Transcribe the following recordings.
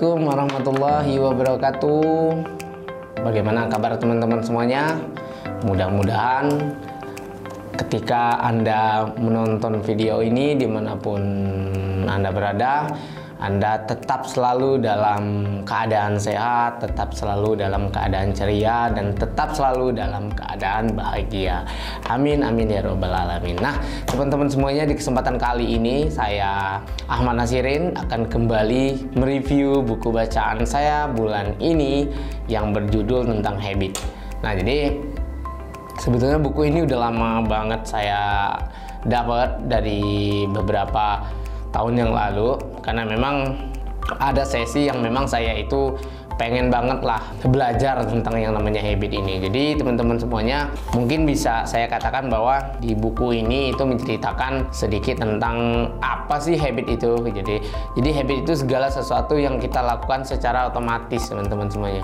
Assalamualaikum warahmatullahi wabarakatuh. Bagaimana kabar teman-teman semuanya? Mudah-mudahan ketika Anda menonton video ini dimanapun Anda berada, Anda tetap selalu dalam keadaan sehat, tetap selalu dalam keadaan ceria, dan tetap selalu dalam keadaan bahagia. Amin, amin ya robbal alamin. Nah, teman-teman semuanya, di kesempatan kali ini saya Ahmad Nasirin akan kembali mereview buku bacaan saya bulan ini yang berjudul tentang habit. Nah, jadi sebetulnya buku ini udah lama banget saya dapat dari beberapa tahun yang lalu, karena memang ada sesi yang memang saya itu pengen banget lah belajar tentang yang namanya habit ini. Jadi teman-teman semuanya, mungkin bisa saya katakan bahwa di buku ini itu menceritakan sedikit tentang apa sih habit itu. Jadi habit itu segala sesuatu yang kita lakukan secara otomatis, teman-teman semuanya.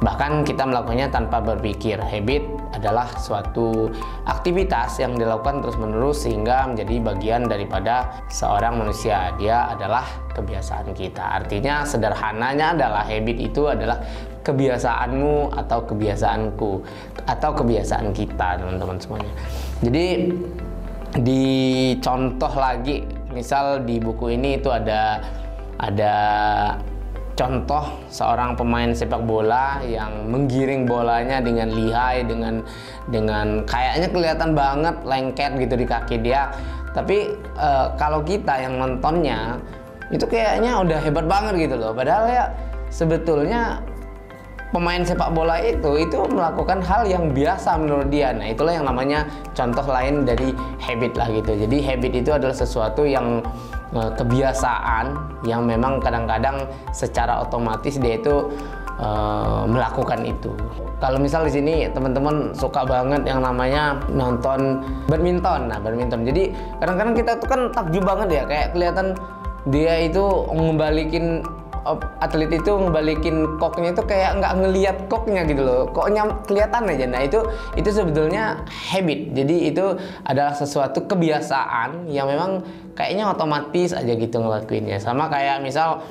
Bahkan kita melakukannya tanpa berpikir. Habit adalah suatu aktivitas yang dilakukan terus-menerus sehingga menjadi bagian daripada seorang manusia. Dia adalah kebiasaan kita. Artinya sederhananya adalah habit itu adalah kebiasaanmu atau kebiasaanku atau kebiasaan kita, teman-teman semuanya. Jadi dicontoh lagi, misal di buku ini itu ada contoh seorang pemain sepak bola yang menggiring bolanya dengan lihai, dengan kayaknya kelihatan banget lengket gitu di kaki dia. Tapi kalau kita yang nontonnya itu kayaknya udah hebat banget gitu loh. Padahal ya sebetulnya pemain sepak bola itu melakukan hal yang biasa menurut dia. Nah, itulah yang namanya contoh lain dari habit lah gitu. Jadi habit itu adalah sesuatu yang kebiasaan yang memang kadang-kadang secara otomatis dia itu melakukan itu. Kalau misal di sini teman-teman suka banget yang namanya nonton badminton. Nah, badminton. Jadi kadang-kadang kita tuh kan takjub banget ya, kayak kelihatan dia itu ngembalikin atlet itu ngebalikin koknya itu kayak nggak ngelihat koknya gitu loh, koknya kelihatan aja. Nah, itu sebetulnya habit. Jadi itu adalah sesuatu kebiasaan yang memang kayaknya otomatis aja gitu ngelakuinnya. Sama kayak misal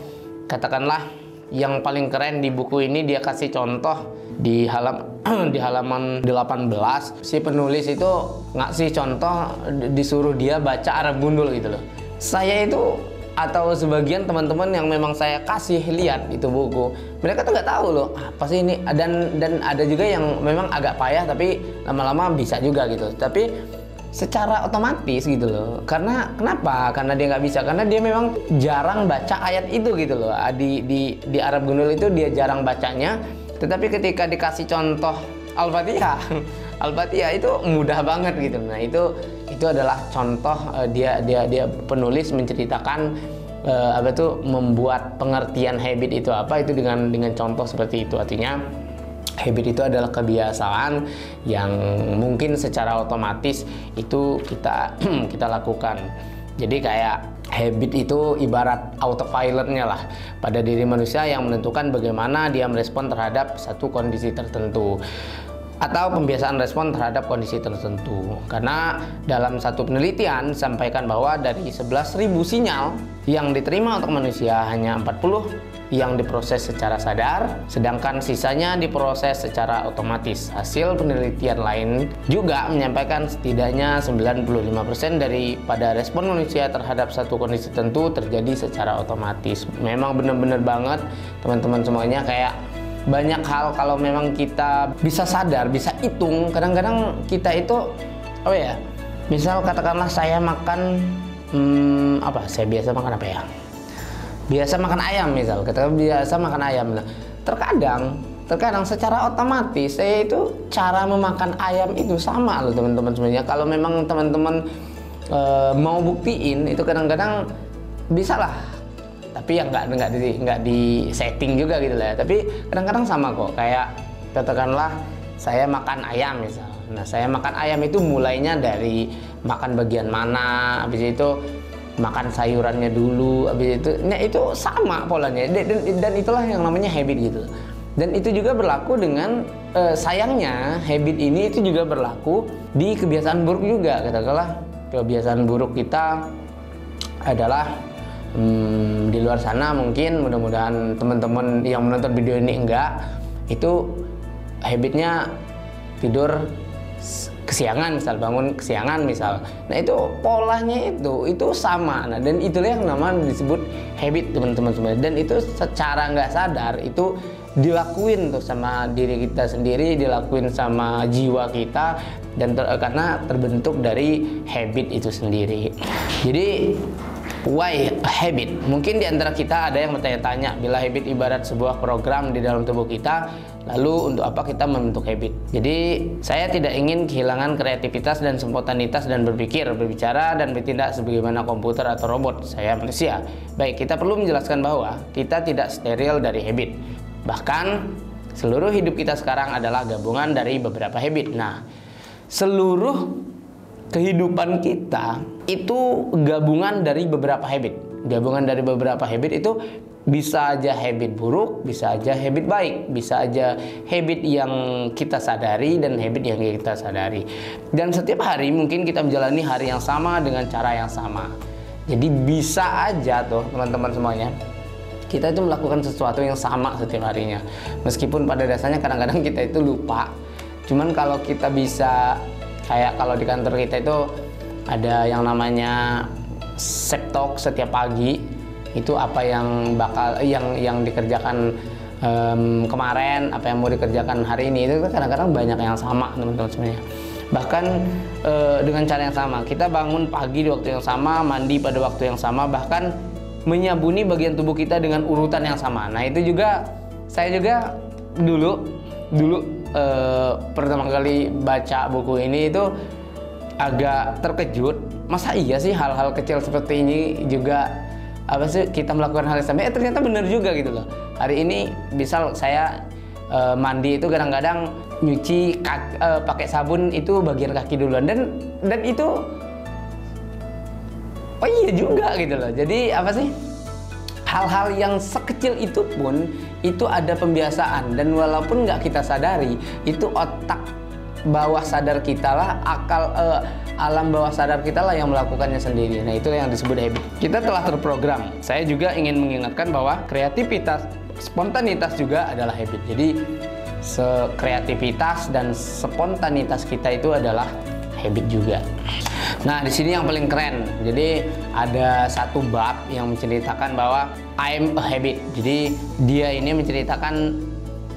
katakanlah yang paling keren di buku ini, dia kasih contoh di halaman 18, si penulis itu ngasih contoh, disuruh dia baca Arab Gundul gitu loh. Saya itu atau sebagian teman-teman yang memang saya kasih lihat itu buku, mereka tuh nggak tahu loh apa sih ini, dan ada juga yang memang agak payah tapi lama-lama bisa juga gitu, tapi secara otomatis gitu loh. Kenapa? Karena dia nggak bisa, karena dia memang jarang baca ayat itu gitu loh. Di Arab Gundul itu dia jarang bacanya, tetapi ketika dikasih contoh Al-Fatihah Al-Fatihah itu mudah banget gitu. Nah, itu adalah contoh dia penulis menceritakan membuat pengertian habit itu apa, itu dengan contoh seperti itu. Artinya habit itu adalah kebiasaan yang mungkin secara otomatis itu kita lakukan. Jadi kayak habit itu ibarat autopilotnya lah pada diri manusia yang menentukan bagaimana dia merespon terhadap satu kondisi tertentu, atau pembiasaan respon terhadap kondisi tertentu. Karena dalam satu penelitian sampaikan bahwa dari 11.000 sinyal yang diterima untuk manusia, hanya 40 yang diproses secara sadar, sedangkan sisanya diproses secara otomatis. Hasil penelitian lain juga menyampaikan setidaknya 95% daripada respon manusia terhadap satu kondisi tertentu terjadi secara otomatis. Memang benar-benar banget teman-teman semuanya, kayak banyak hal kalau memang kita bisa sadar, bisa hitung, kadang-kadang kita itu misal katakanlah saya makan saya biasa makan apa ya? Biasa makan ayam misal, katakan biasa makan ayam. Nah, terkadang secara otomatis saya itu cara memakan ayam itu sama loh teman-teman semuanya. Kalau memang teman-teman mau buktiin itu kadang-kadang bisa lah, tapi yang nggak di setting juga gitu lah ya. Tapi kadang-kadang sama kok, kayak katakanlah saya makan ayam misal. Nah, saya makan ayam itu mulainya dari makan bagian mana, habis itu makan sayurannya dulu, habis itu, nah itu sama polanya, dan itulah yang namanya habit gitu. Dan itu juga berlaku dengan sayangnya habit ini itu juga berlaku di kebiasaan buruk juga. Katakanlah kebiasaan buruk kita adalah Di luar sana mungkin, mudah-mudahan teman-teman yang menonton video ini enggak, itu habitnya tidur kesiangan, misal bangun kesiangan misal. Nah itu polanya itu sama. Nah dan itulah yang namanya disebut habit, teman-teman semua. Dan itu secara nggak sadar itu dilakuin tuh sama diri kita sendiri, dilakuin sama jiwa kita, dan karena terbentuk dari habit itu sendiri. Jadi why habit? Mungkin di antara kita ada yang bertanya-tanya, bila habit ibarat sebuah program di dalam tubuh kita, lalu untuk apa kita membentuk habit? Jadi saya tidak ingin kehilangan kreativitas dan spontanitas dan berpikir, berbicara dan bertindak sebagaimana komputer atau robot. Saya manusia. Baik, kita perlu menjelaskan bahwa kita tidak steril dari habit. Bahkan seluruh hidup kita sekarang adalah gabungan dari beberapa habit. Nah, seluruh kehidupan kita itu gabungan dari beberapa habit. Gabungan dari beberapa habit itu bisa aja habit buruk, bisa aja habit baik, bisa aja habit yang kita sadari dan habit yang kita sadari. Dan setiap hari mungkin kita menjalani hari yang sama dengan cara yang sama. Jadi bisa aja tuh teman-teman semuanya, kita itu melakukan sesuatu yang sama setiap harinya. Meskipun pada dasarnya kadang-kadang kita itu lupa. Cuman kalau kita bisa, kayak kalau di kantor kita itu ada yang namanya septok setiap pagi, itu apa yang bakal yang dikerjakan kemarin, apa yang mau dikerjakan hari ini, itu kadang-kadang banyak yang sama teman-teman semuanya. Bahkan dengan cara yang sama, kita bangun pagi di waktu yang sama, mandi pada waktu yang sama, bahkan menyabuni bagian tubuh kita dengan urutan yang sama. Nah itu juga, saya juga dulu pertama kali baca buku ini itu agak terkejut. Masa iya sih hal-hal kecil seperti ini juga apa sih kita melakukan hal yang sama? Ternyata benar juga gitu loh. Hari ini misal saya mandi itu kadang-kadang nyuci pakai sabun itu bagian kaki duluan, dan itu oh iya juga gitu loh. Jadi apa sih, hal-hal yang sekecil itu pun itu ada pembiasaan, dan walaupun nggak kita sadari, itu otak bawah sadar kita lah, alam bawah sadar kita lah yang melakukannya sendiri. Nah itu yang disebut habit. Kita telah terprogram. Saya juga ingin mengingatkan bahwa kreativitas, spontanitas juga adalah habit. Jadi kreativitas dan spontanitas kita itu adalah habit juga. Nah, di sini yang paling keren. Jadi ada satu bab yang menceritakan bahwa I'm a habit. Jadi dia ini menceritakan,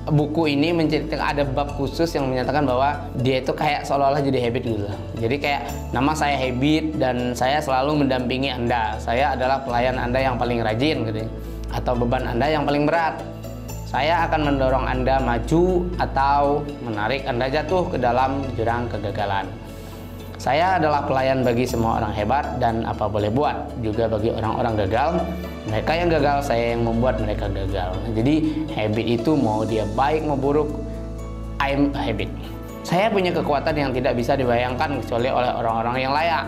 buku ini menceritakan, ada bab khusus yang menyatakan bahwa dia itu kayak seolah-olah jadi habit gitu. Jadi kayak nama saya habit dan saya selalu mendampingi Anda. Saya adalah pelayan Anda yang paling rajin gitu. Atau beban Anda yang paling berat. Saya akan mendorong Anda maju atau menarik Anda jatuh ke dalam jurang kegagalan. Saya adalah pelayan bagi semua orang hebat dan apa boleh buat, juga bagi orang-orang gagal. Mereka yang gagal, saya yang membuat mereka gagal. Jadi habit itu mau dia baik mau buruk, I'm a habit. Saya punya kekuatan yang tidak bisa dibayangkan kecuali oleh orang-orang yang layak.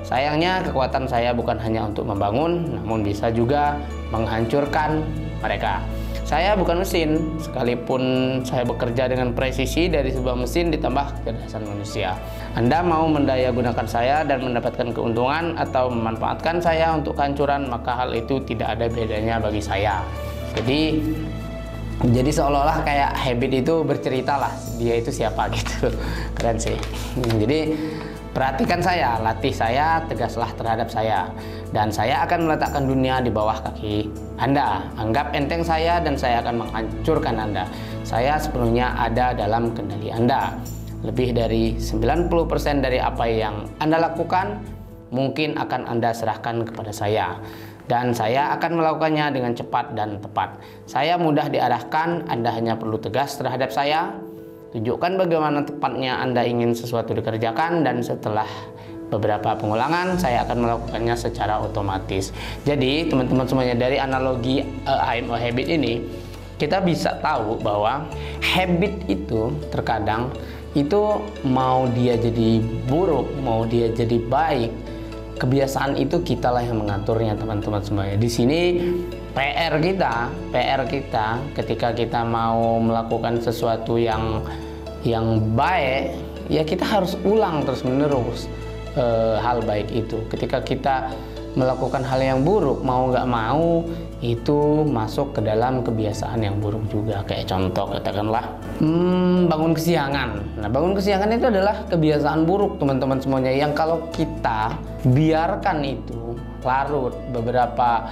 Sayangnya kekuatan saya bukan hanya untuk membangun, namun bisa juga menghancurkan mereka. Saya bukan mesin, sekalipun saya bekerja dengan presisi dari sebuah mesin ditambah kecerdasan manusia. Anda mau mendaya gunakan saya dan mendapatkan keuntungan atau memanfaatkan saya untuk kehancuran, maka hal itu tidak ada bedanya bagi saya. Jadi seolah-olah kayak habit itu bercerita lah, dia itu siapa gitu. Keren sih. Jadi perhatikan saya, latih saya, tegaslah terhadap saya. Dan saya akan meletakkan dunia di bawah kaki Anda. Anggap enteng saya dan saya akan menghancurkan Anda. Saya sepenuhnya ada dalam kendali Anda. Lebih dari 90% dari apa yang Anda lakukan mungkin akan Anda serahkan kepada saya. Dan saya akan melakukannya dengan cepat dan tepat. Saya mudah diarahkan, Anda hanya perlu tegas terhadap saya. Tunjukkan bagaimana tepatnya Anda ingin sesuatu dikerjakan, dan setelah beberapa pengulangan saya akan melakukannya secara otomatis. Jadi teman-teman semuanya, dari analogi I'm a habit ini kita bisa tahu bahwa habit itu terkadang itu mau dia jadi buruk, mau dia jadi baik, kebiasaan itu kitalah yang mengaturnya teman-teman semuanya. Di sini PR kita ketika kita mau melakukan sesuatu yang baik, ya kita harus ulang terus menerus hal baik itu. Ketika kita melakukan hal yang buruk, mau nggak mau itu masuk ke dalam kebiasaan yang buruk juga. Kayak contoh katakanlah bangun kesiangan. Nah, bangun kesiangan itu adalah kebiasaan buruk teman-teman semuanya, yang kalau kita biarkan itu larut beberapa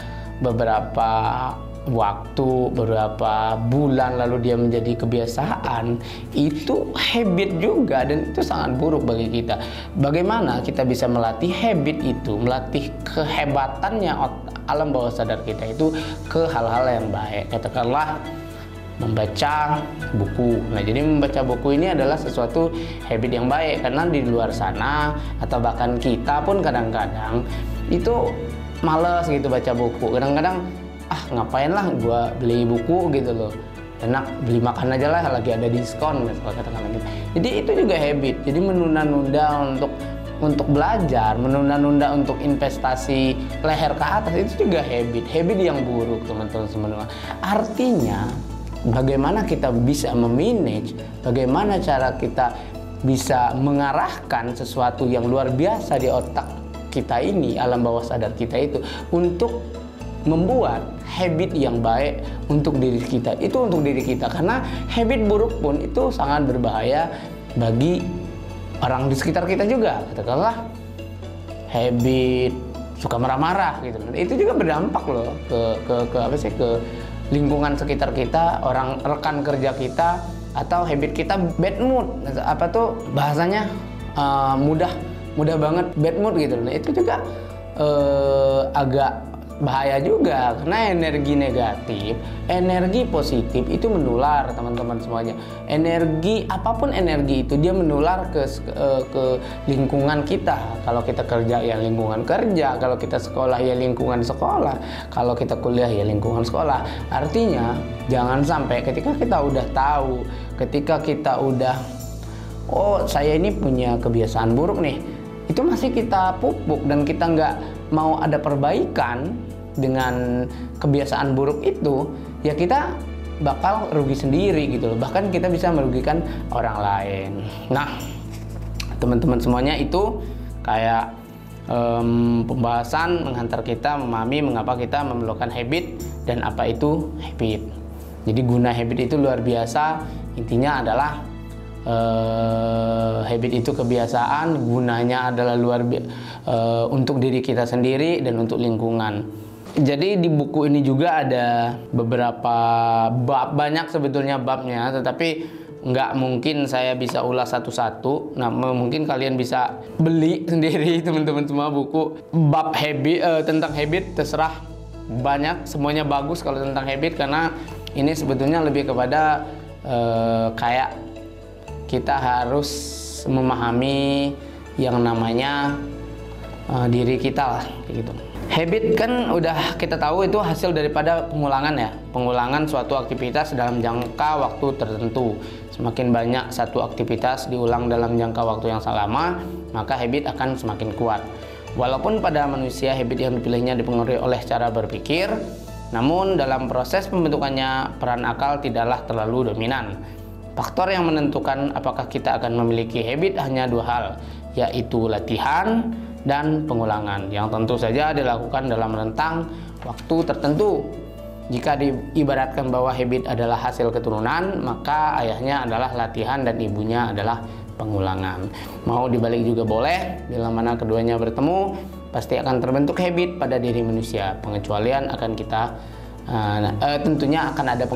waktu, beberapa bulan, lalu dia menjadi kebiasaan, itu habit juga, dan itu sangat buruk bagi kita. Bagaimana kita bisa melatih habit itu, melatih kehebatannya alam bawah sadar kita itu ke hal-hal yang baik. Katakanlah membaca buku. Nah, jadi membaca buku ini adalah sesuatu habit yang baik, karena di luar sana atau bahkan kita pun kadang-kadang itu males gitu baca buku. Kadang-kadang ngapain lah gua beli buku gitu loh, enak beli makan aja lah, lagi ada diskon misalnya, katakan gitu. Jadi itu juga habit. Jadi menunda-nunda untuk belajar, menunda-nunda untuk investasi leher ke atas, itu juga habit yang buruk teman-teman semua. Artinya bagaimana kita bisa memanage, bagaimana cara kita bisa mengarahkan sesuatu yang luar biasa di otak kita ini, alam bawah sadar kita itu, untuk membuat habit yang baik untuk diri kita. Itu untuk diri kita, karena habit buruk pun itu sangat berbahaya bagi orang di sekitar kita juga. Katakanlah habit suka marah-marah gitu, itu juga berdampak loh ke lingkungan sekitar kita, orang rekan kerja kita, atau habit kita bad mood, bahasanya mudah banget bad mood gitu. Nah, itu juga agak bahaya juga, karena energi negatif, energi positif itu menular teman-teman semuanya. Energi apapun energi itu dia menular ke lingkungan kita. Kalau kita kerja ya lingkungan kerja, kalau kita sekolah ya lingkungan sekolah, kalau kita kuliah ya lingkungan sekolah. Artinya jangan sampai ketika kita udah tahu, ketika kita udah saya ini punya kebiasaan buruk nih, itu masih kita pupuk dan kita nggak mau ada perbaikan dengan kebiasaan buruk itu, ya kita bakal rugi sendiri gitu loh. Bahkan kita bisa merugikan orang lain. Nah, teman-teman semuanya, itu kayak pembahasan menghantar kita memahami mengapa kita memerlukan habit dan apa itu habit. Jadi guna habit itu luar biasa. Intinya adalah habit itu kebiasaan, gunanya adalah untuk diri kita sendiri dan untuk lingkungan. Jadi di buku ini juga ada beberapa bab, banyak sebetulnya babnya, tetapi nggak mungkin saya bisa ulas satu-satu. Nah, mungkin kalian bisa beli sendiri teman-teman semua buku bab habit, tentang habit, terserah, banyak, semuanya bagus kalau tentang habit, karena ini sebetulnya lebih kepada kayak kita harus memahami yang namanya diri kita lah, kayak gitu. Habit kan udah kita tahu itu hasil daripada pengulangan ya, pengulangan suatu aktivitas dalam jangka waktu tertentu. Semakin banyak satu aktivitas diulang dalam jangka waktu yang lama, maka habit akan semakin kuat. Walaupun pada manusia habit yang dipilihnya dipengaruhi oleh cara berpikir, namun dalam proses pembentukannya peran akal tidaklah terlalu dominan. Faktor yang menentukan apakah kita akan memiliki habit hanya dua hal, yaitu latihan dan pengulangan, yang tentu saja dilakukan dalam rentang waktu tertentu. Jika diibaratkan bahwa habit adalah hasil keturunan, maka ayahnya adalah latihan dan ibunya adalah pengulangan. Mau dibalik juga boleh, bila mana keduanya bertemu, pasti akan terbentuk habit pada diri manusia. Pengecualian akan kita tentunya akan ada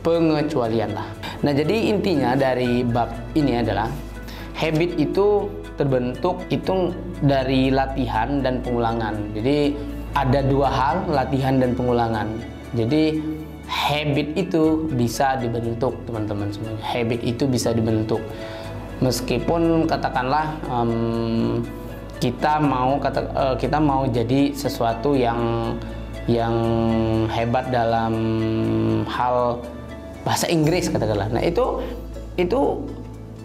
pengecualian lah. Nah, jadi intinya dari bab ini adalah habit itu terbentuk itu dari latihan dan pengulangan. Jadi ada dua hal, latihan dan pengulangan. Jadi habit itu bisa dibentuk teman-teman semuanya. Habit itu bisa dibentuk. Meskipun katakanlah kita mau jadi sesuatu yang hebat dalam hal bahasa Inggris katakanlah. Nah, itu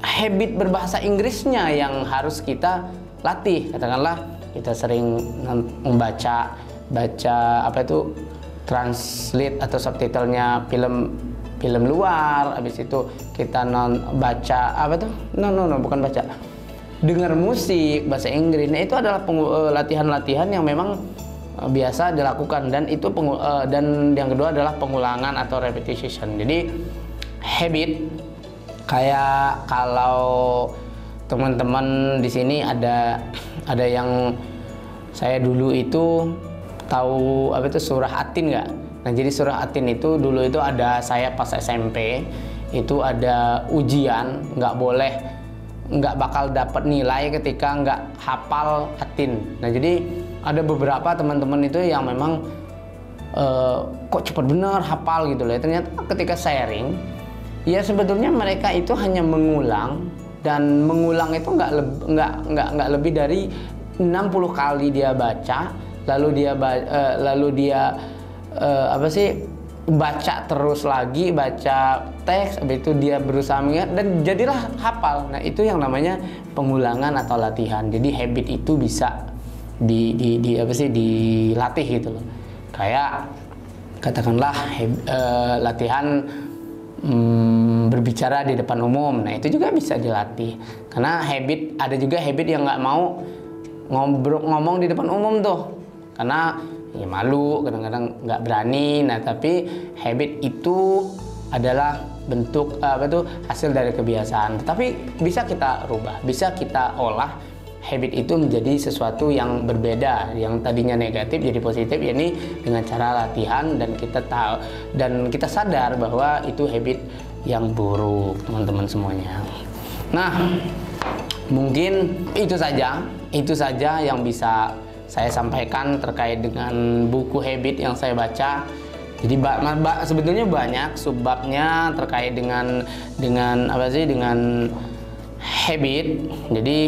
habit berbahasa Inggrisnya yang harus kita latih. Katakanlah kita sering membaca translate atau subtitlenya film luar, habis itu kita bukan baca, dengar musik bahasa Inggris. Nah, itu adalah latihan-latihan yang memang biasa dilakukan, dan itu dan yang kedua adalah pengulangan atau repetition. Jadi habit, kayak kalau teman-teman di sini ada yang saya dulu itu tahu apa itu surah Atin nggak? Nah, jadi surah Atin itu dulu itu ada, saya pas SMP itu ada ujian, nggak bakal dapat nilai ketika nggak hafal Atin. Nah, jadi ada beberapa teman-teman itu yang memang kok cepet bener hafal gitu loh. Ternyata ketika sharing, ya sebetulnya mereka itu hanya mengulang, dan mengulang itu nggak lebih dari 60 kali dia baca, lalu dia baca terus lagi, baca teks, habis itu dia berusaha mengingat dan jadilah hafal. Nah, itu yang namanya pengulangan atau latihan. Jadi habit itu bisa dilatih gitu loh. Kayak katakanlah latihan berbicara di depan umum. Nah, itu juga bisa dilatih. Karena ada juga habit yang nggak mau ngomong di depan umum tuh, karena ya malu, kadang-kadang nggak berani. Nah, tapi habit itu adalah bentuk hasil dari kebiasaan. Tetapi bisa kita rubah, bisa kita olah habit itu menjadi sesuatu yang berbeda, yang tadinya negatif jadi positif, yakni dengan cara latihan, dan kita tahu dan kita sadar bahwa itu habit yang buruk, teman-teman semuanya. Nah, mungkin itu saja yang bisa saya sampaikan terkait dengan buku habit yang saya baca. Jadi sebetulnya banyak subbabnya terkait dengan habit. Jadi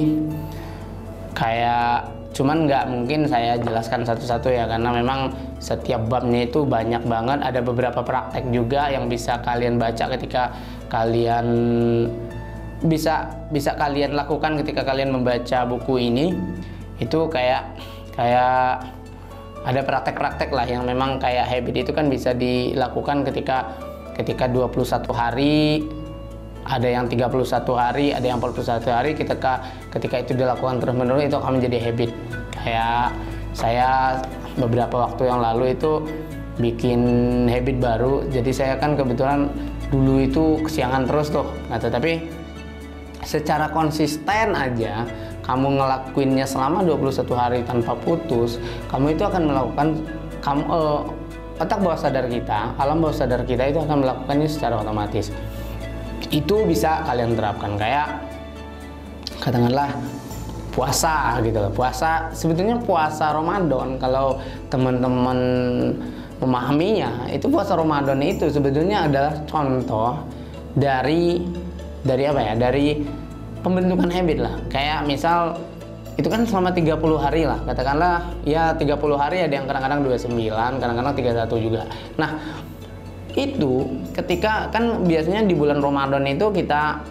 kayak cuman nggak mungkin saya jelaskan satu-satu ya, karena memang setiap babnya itu banyak banget. Ada beberapa praktek juga yang bisa kalian baca ketika kalian bisa kalian lakukan ketika kalian membaca buku ini. Itu kayak ada praktek-praktek lah yang memang kayak habit itu kan bisa dilakukan ketika 21 hari, ada yang 31 hari, ada yang 41 hari. Ketika itu dilakukan terus-menerus, itu akan menjadi habit. Kayak saya beberapa waktu yang lalu itu bikin habit baru. Jadi saya kan kebetulan dulu itu kesiangan terus tuh. Nah, tetapi secara konsisten aja kamu ngelakuinnya selama 21 hari tanpa putus, kamu itu akan melakukan, otak bawah sadar kita, alam bawah sadar kita itu akan melakukannya secara otomatis. Itu bisa kalian terapkan. Kayak katakanlah puasa gitu loh. Sebetulnya puasa Ramadan, kalau teman-teman memahaminya, itu puasa Ramadan itu sebetulnya adalah contoh dari pembentukan habit lah. Kayak misal itu kan selama 30 hari lah, katakanlah ya 30 hari, ada yang kadang-kadang 29, kadang-kadang 31 juga. Nah, itu ketika kan biasanya di bulan Ramadan itu kita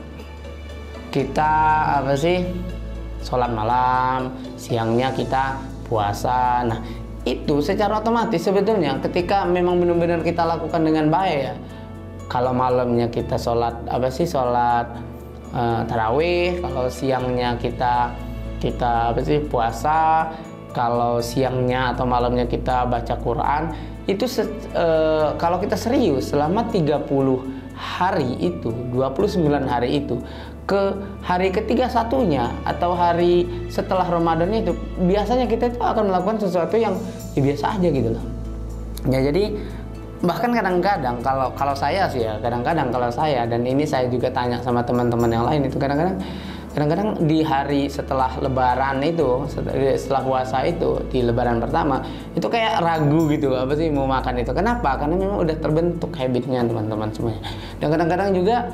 sholat malam, siangnya kita puasa. Nah, itu secara otomatis sebetulnya ketika memang benar-benar kita lakukan dengan baik ya. Kalau malamnya kita sholat tarawih, kalau siangnya kita puasa, kalau siangnya atau malamnya kita baca Quran, itu kalau kita serius selama 30 hari itu, 29 hari itu, ke hari ke-31-nya atau hari setelah Ramadan itu, biasanya kita itu akan melakukan sesuatu yang biasa aja gitu loh. Ya, jadi bahkan kadang-kadang kalau saya sih ya, kadang-kadang kalau saya, dan ini saya juga tanya sama teman-teman yang lain, itu kadang-kadang di hari setelah lebaran itu, setelah puasa itu, di lebaran pertama itu kayak ragu gitu, apa sih mau makan itu. Kenapa? Karena memang udah terbentuk habitnya teman-teman semuanya. Dan kadang-kadang juga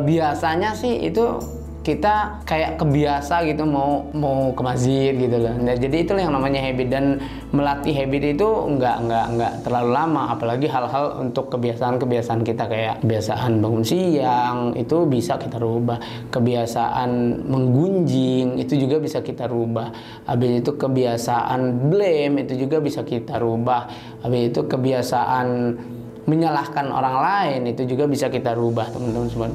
biasanya sih itu kita kayak kebiasa gitu mau ke masjid gitu loh. Nah, jadi itulah yang namanya habit, dan melatih habit itu nggak terlalu lama, apalagi hal-hal untuk kebiasaan kita kayak kebiasaan bangun siang itu bisa kita rubah, kebiasaan menggunjing itu juga bisa kita rubah, habis itu kebiasaan blame itu juga bisa kita rubah, habis itu kebiasaan menyalahkan orang lain itu juga bisa kita rubah, teman-teman semua.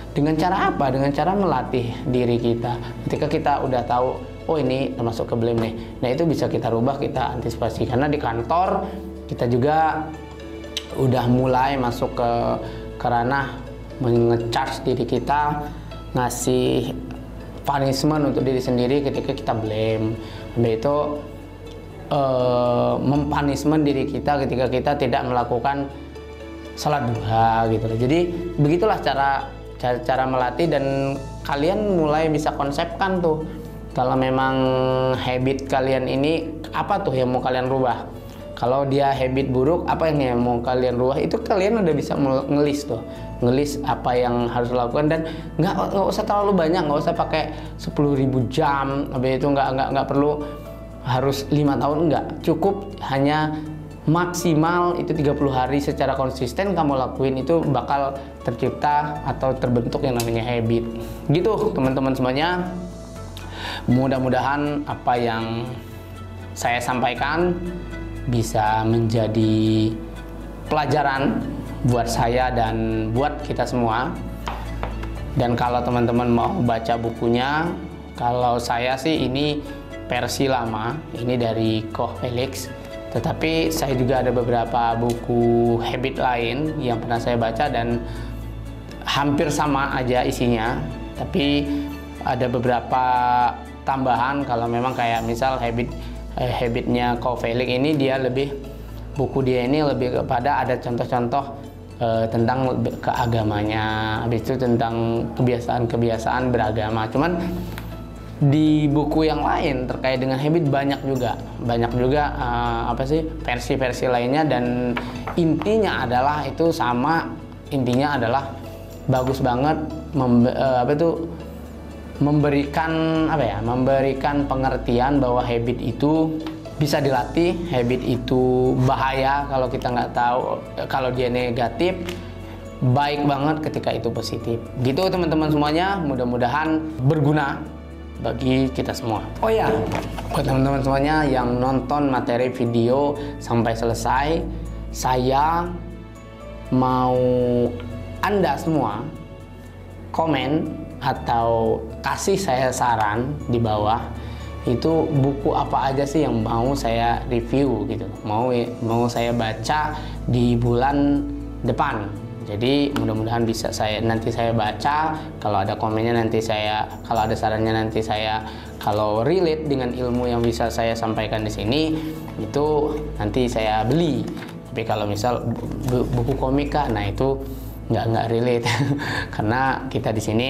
Dengan cara apa? Dengan cara melatih diri kita. Ketika kita udah tahu, oh ini termasuk ke blame nih, nah itu bisa kita rubah, kita antisipasi. Karena di kantor kita juga udah mulai masuk ke ranah menge-charge diri kita, ngasih punishment untuk diri sendiri ketika kita blame. Habis itu mempunishment diri kita ketika kita tidak melakukan salat duha gitu. Jadi begitulah cara melatih, dan kalian mulai bisa konsepkan tuh kalau memang habit kalian ini apa tuh yang mau kalian rubah. Kalau dia habit buruk, apa yang mau kalian rubah, itu kalian udah bisa ngelis tuh, ngelis apa yang harus dilakukan. Dan nggak usah terlalu banyak, nggak usah pakai 10.000 jam, habis itu nggak perlu harus 5 tahun, enggak, cukup hanya maksimal itu 30 hari secara konsisten kamu lakuin, itu bakal tercipta atau terbentuk yang namanya habit. Gitu teman-teman semuanya. Mudah-mudahan apa yang saya sampaikan bisa menjadi pelajaran buat saya dan buat kita semua. Dan kalau teman-teman mau baca bukunya, kalau saya sih ini versi lama, ini dari Koh Felix, tetapi saya juga ada beberapa buku habit lain yang pernah saya baca dan hampir sama aja isinya, tapi ada beberapa tambahan. Kalau memang kayak misal habitnya Koh Felix ini, buku dia ini lebih kepada ada contoh-contoh tentang keagamanya, habis itu tentang kebiasaan beragama. Cuman di buku yang lain terkait dengan habit banyak juga versi-versi lainnya, dan intinya adalah itu sama. Intinya adalah bagus banget memberikan pengertian bahwa habit itu bisa dilatih, habit itu bahaya kalau kita nggak tahu, kalau dia negatif, baik banget ketika itu positif. Gitu teman-teman semuanya, mudah-mudahan berguna bagi kita semua. Oh ya, buat teman-teman semuanya yang nonton materi video sampai selesai, saya mau Anda semua komen atau kasih saya saran di bawah, itu buku apa aja sih yang mau saya review gitu, mau saya baca di bulan depan. Jadi mudah-mudahan bisa nanti saya baca. Kalau ada komennya nanti kalau ada sarannya nanti kalau relate dengan ilmu yang bisa saya sampaikan di sini, itu nanti saya beli. Tapi kalau misal buku komik kah, nah itu nggak relate karena kita di sini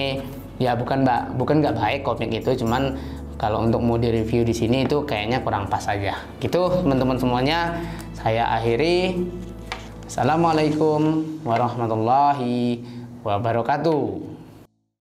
ya bukan nggak baik komik itu, cuman kalau untuk mau di-review di sini itu kayaknya kurang pas aja. Gitu teman-teman semuanya, saya akhiri. Assalamualaikum warahmatullahi wabarakatuh.